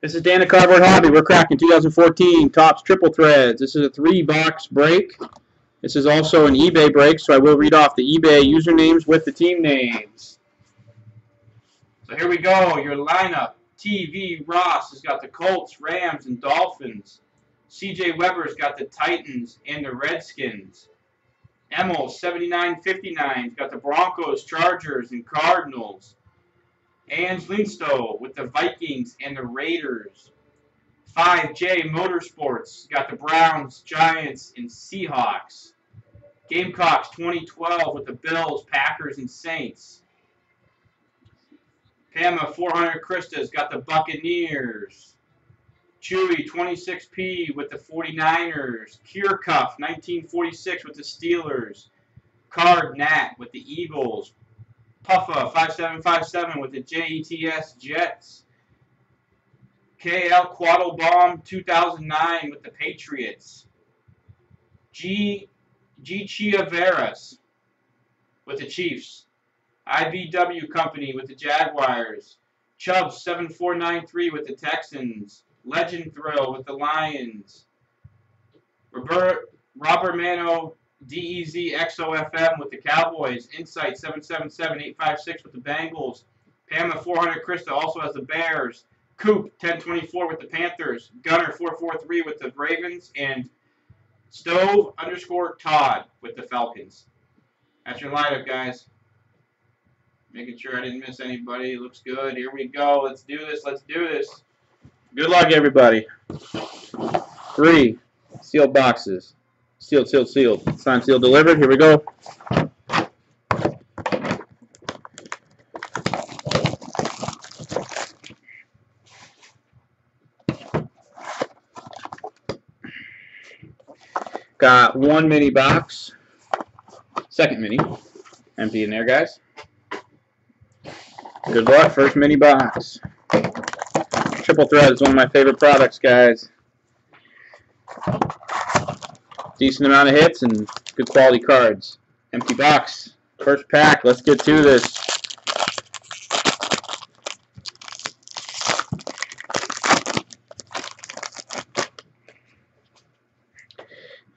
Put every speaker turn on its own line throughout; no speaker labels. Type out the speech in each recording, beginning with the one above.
This is Dan the Cardboard Hobby. We're cracking 2014 Topps Triple Threads. This is a 3-box break. This is also an eBay break, so I will read off the eBay usernames with the team names. So here we go. Your lineup. TV Ross has got the Colts, Rams, and Dolphins. CJ Weber's got the Titans and the Redskins. Emil 7959's got the Broncos, Chargers, and Cardinals. Ange Linstow with the Vikings and the Raiders. 5J Motorsports got the Browns, Giants, and Seahawks. Gamecocks 2012 with the Bills, Packers, and Saints. Pama 400 Krista's got the Buccaneers. Chewy 26P with the 49ers. Kiercuff 1946 with the Steelers. Card Nat with the Eagles. Puffa 5757 with the JETS Jets. KL Quaddlebomb 2009 with the Patriots. G Chiaveras with the Chiefs. IBW Company with the Jaguars. Chubbs 7493 with the Texans. Legend Thrill with the Lions. Robert Mano DEZ XOFM with the Cowboys. Insight 777856 with the Bengals. Pama 400 Krista also has the Bears. Coop 1024 with the Panthers. Gunner 443 with the Ravens. And Stove _ Todd with the Falcons. That's your lineup, guys. Making sure I didn't miss anybody. Looks good. Here we go. Let's do this. Let's do this. Good luck, everybody. 3 sealed boxes. Sealed, sealed, sealed. Signed, sealed, delivered. Here we go. Got 1 mini box. Second mini. Empty in there, guys. Good luck. First mini box. Triple Thread is one of my favorite products, guys. Decent amount of hits and good quality cards. Empty box. First pack. Let's get to this.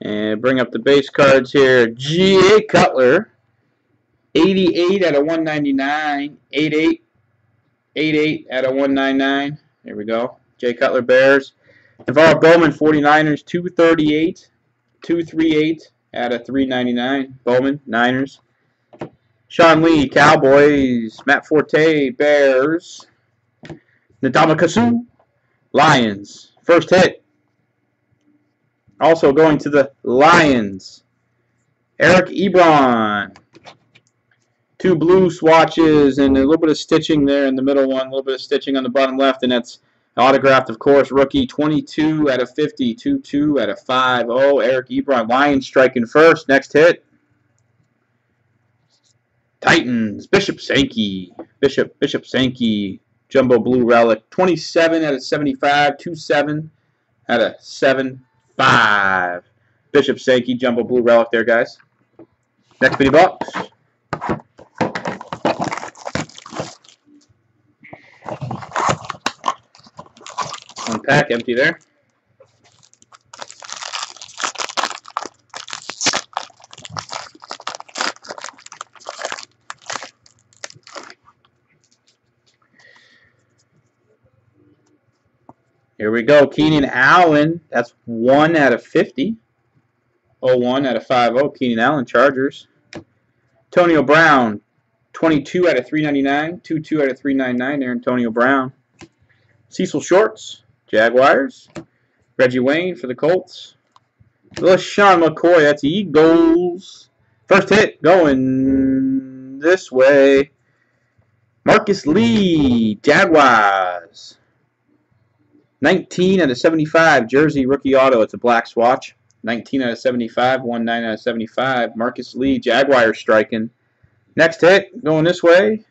And bring up the base cards here. G.A. Cutler. 88 out of 199. 88 out of 199. There we go. Jay Cutler Bears. Navarro Bowman 49ers 238. 238 out of 399. Bowman Niners. Sean Lee Cowboys. Matt Forte Bears. Ndamukong Lions. First hit. Also going to the Lions. Eric Ebron. 2 blue swatches and a little bit of stitching there in the middle one. A little bit of stitching on the bottom left. And that's autographed, of course. Rookie 22 out of 50. 2-2 out of 5. Oh, Eric Ebron. Lions striking first. Next hit. Titans. Bishop Sankey. Bishop Sankey. Jumbo Blue Relic. 27 out of 75. 27 out of 75. Bishop Sankey. Jumbo Blue Relic there, guys. Next mini box. One pack, empty there. Here we go. Keenan Allen. That's 1 out of 50. 01 out of 50. Keenan Allen, Chargers. Antonio Brown. 22 out of 399. 2-2 out of 399 there, Antonio Brown. Cecil Shorts, Jaguars. Reggie Wayne for the Colts. LaShawn McCoy, that's Eagles. First hit going this way. Marcus Lee, Jaguars. 19 out of 75, Jersey rookie auto. It's a black swatch. 19 out of 75, 19 out of 75. Marcus Lee, Jaguars striking. Next hit, going this way.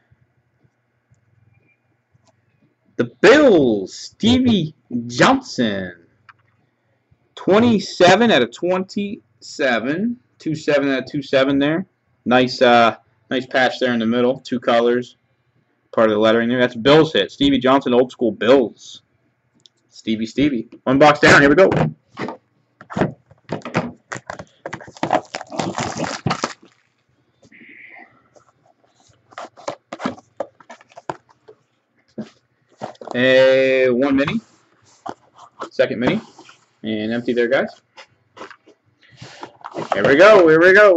The Bills, Stevie Johnson. 27 out of 27. 27 out of 27 there. Nice patch there in the middle. 2 colors. Part of the lettering there. That's Bills hit. Stevie Johnson, old school Bills. Stevie. One box down. Here we go. One mini. Second mini. And empty there, guys. Here we go.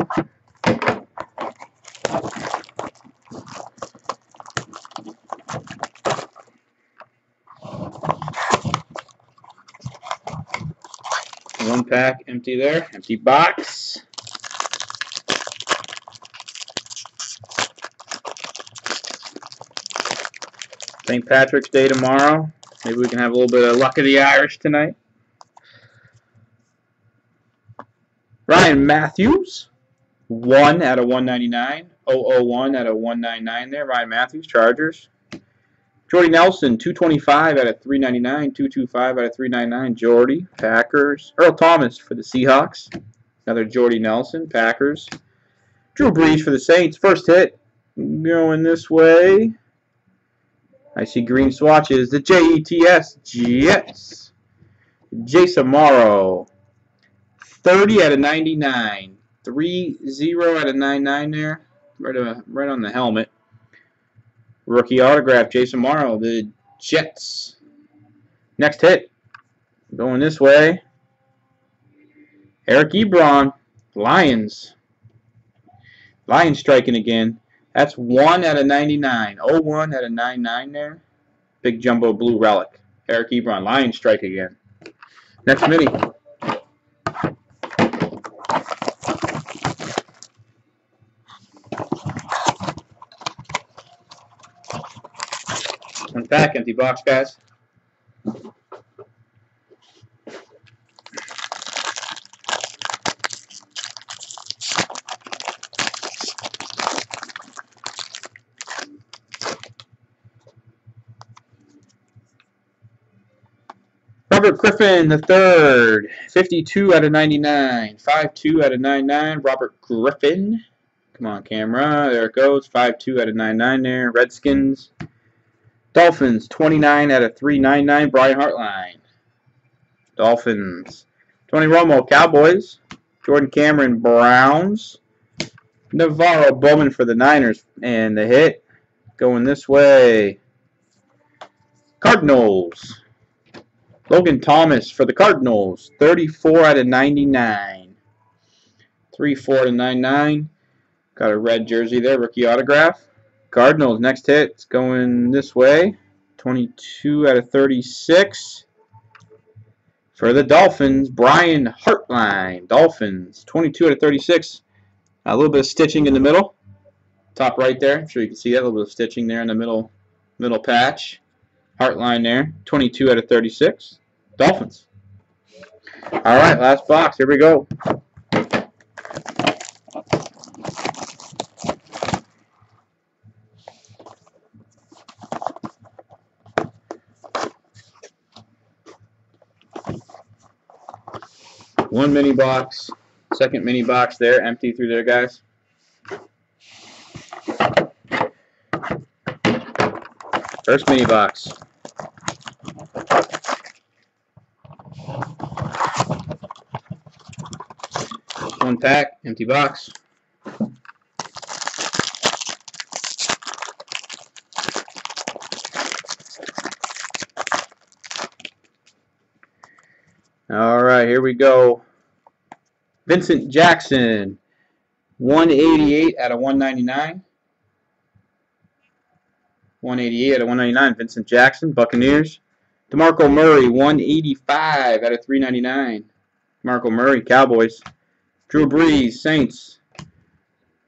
One pack empty there. Empty box. St. Patrick's Day tomorrow. Maybe we can have a little bit of luck of the Irish tonight. Ryan Matthews. 1 out of 199. 001 out of 199 there. Ryan Matthews, Chargers. Jordy Nelson, 225 out of 399. 225 out of 399. Jordy, Packers. Earl Thomas for the Seahawks. Another Jordy Nelson, Packers. Drew Brees for the Saints. First hit. Going this way. I see green swatches. The Jets. Jets. Jason Morrow. 30 out of 99. 3-0 out of 99 there. Right on the helmet. Rookie autograph, Jason Morrow, the Jets. Next hit. Going this way. Eric Ebron, Lions. Lions striking again. That's 1 out of 99. 01 out of 99 there. Big jumbo blue relic. Eric Ebron, Lions strike again. Next mini. One pack, empty box, guys. Robert Griffin III, 52 out of 99. 5-2 out of 99. Robert Griffin. Come on, camera. There it goes. 5-2 out of 99 there. Redskins. Dolphins, 29 out of 399. Brian Hartline. Dolphins. Tony Romo, Cowboys. Jordan Cameron, Browns. Navarro Bowman for the Niners. And the hit going this way. Cardinals. Logan Thomas for the Cardinals. 34 out of 99. 3-4 out of 99. Got a red jersey there. Rookie autograph. Cardinals, next hit. It's going this way. 22 out of 36. For the Dolphins, Brian Hartline. Dolphins, 22 out of 36. A little bit of stitching in the middle. Top right there. I'm sure you can see that. A little bit of stitching there in the middle patch. Hartline there. 22 out of 36. Dolphins. All right, last box. Here we go. One mini box, second mini box there, empty through there, guys. First mini box. One pack, empty box. All right, here we go. Vincent Jackson, 188 out of 199. 188 out of 199, Vincent Jackson, Buccaneers. DeMarco Murray, 185 out of 399. DeMarco Murray, Cowboys. Drew Brees, Saints.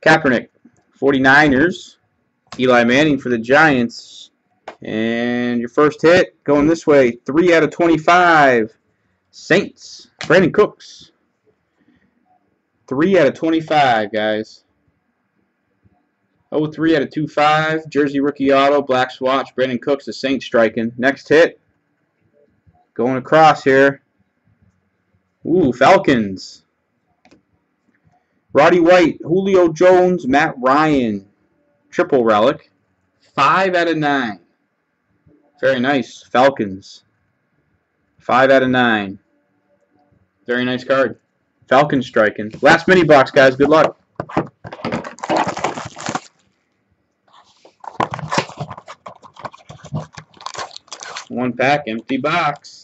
Kaepernick, 49ers. Eli Manning for the Giants. And your first hit going this way, 3 out of 25. Saints. Brandon Cooks. 3 out of 25, guys. 03 out of 25. Jersey rookie auto. Black swatch. Brandon Cooks, the Saints striking. Next hit. Going across here. Ooh, Falcons. Roddy White. Julio Jones. Matt Ryan. Triple relic. 5 out of 9. Very nice. Falcons. 5 out of 9. Very nice card. Falcon striking. Last mini box, guys. Good luck. One pack, empty box.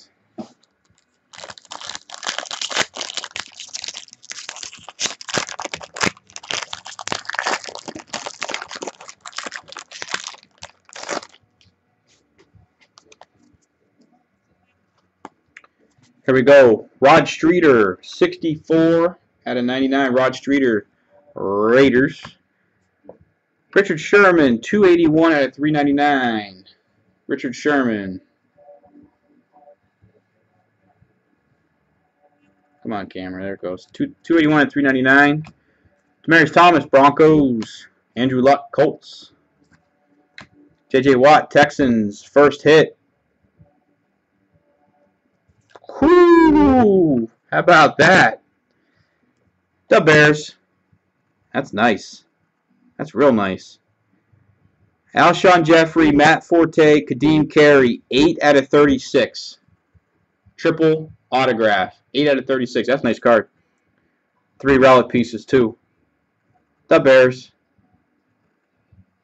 Here we go. Rod Streeter, 64 out of 99. Rod Streeter, Raiders. Richard Sherman, 281 out of 399. Richard Sherman. Come on, camera. There it goes. 281 out of 399. Demaryius Thomas, Broncos. Andrew Luck, Colts. J.J. Watt, Texans, first hit. Whoo! How about that? The Bears. That's nice. That's real nice. Alshon Jeffrey, Matt Forte, Kadeem Carey, 8 out of 36. Triple autograph. 8 out of 36. That's a nice card. 3 relic pieces, too. The Bears.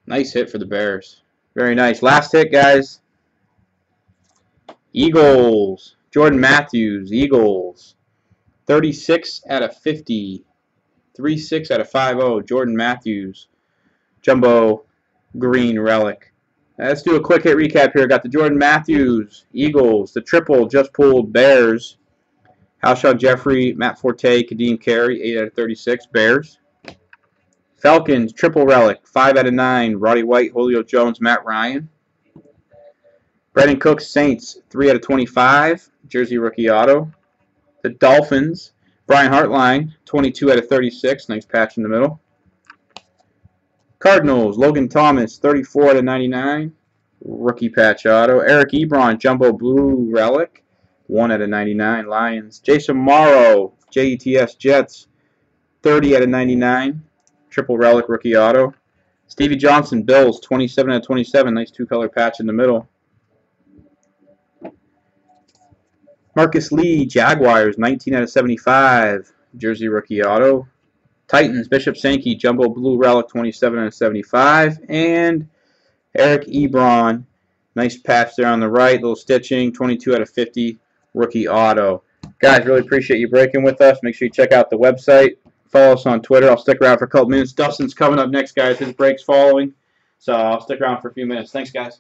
Nice hit for the Bears. Very nice. Last hit, guys. Eagles. Jordan Matthews, Eagles. 36 out of 50. 36 out of 50. Jordan Matthews. Jumbo green relic. Let's do a quick hit recap here. Got the Jordan Matthews, Eagles. The triple just pulled, Bears. Alshon Jeffrey, Matt Forte, Kadeem Carey, 8 out of 36, Bears. Falcons, triple relic, 5 out of 9. Roddy White, Julio Jones, Matt Ryan. Brandon Cooks, Saints, 3 out of 25. Jersey rookie auto. The Dolphins, Brian Hartline, 22 out of 36. Nice patch in the middle. Cardinals, Logan Thomas, 34 out of 99. Rookie patch auto. Eric Ebron, jumbo blue relic, 1 out of 99. Lions. Jason Morrow, JETS Jets, 30 out of 99. Triple relic rookie auto. Stevie Johnson, Bills, 27 out of 27. Nice 2-color patch in the middle. Marcus Lee, Jaguars, 19 out of 75. Jersey rookie auto. Titans, Bishop Sankey, jumbo blue relic, 27 out of 75. And Eric Ebron, nice patch there on the right. Little stitching, 22 out of 50. Rookie auto. Guys, really appreciate you breaking with us. Make sure you check out the website. Follow us on Twitter. I'll stick around for a couple minutes. Dustin's coming up next, guys. His break's following. So I'll stick around for a few minutes. Thanks, guys.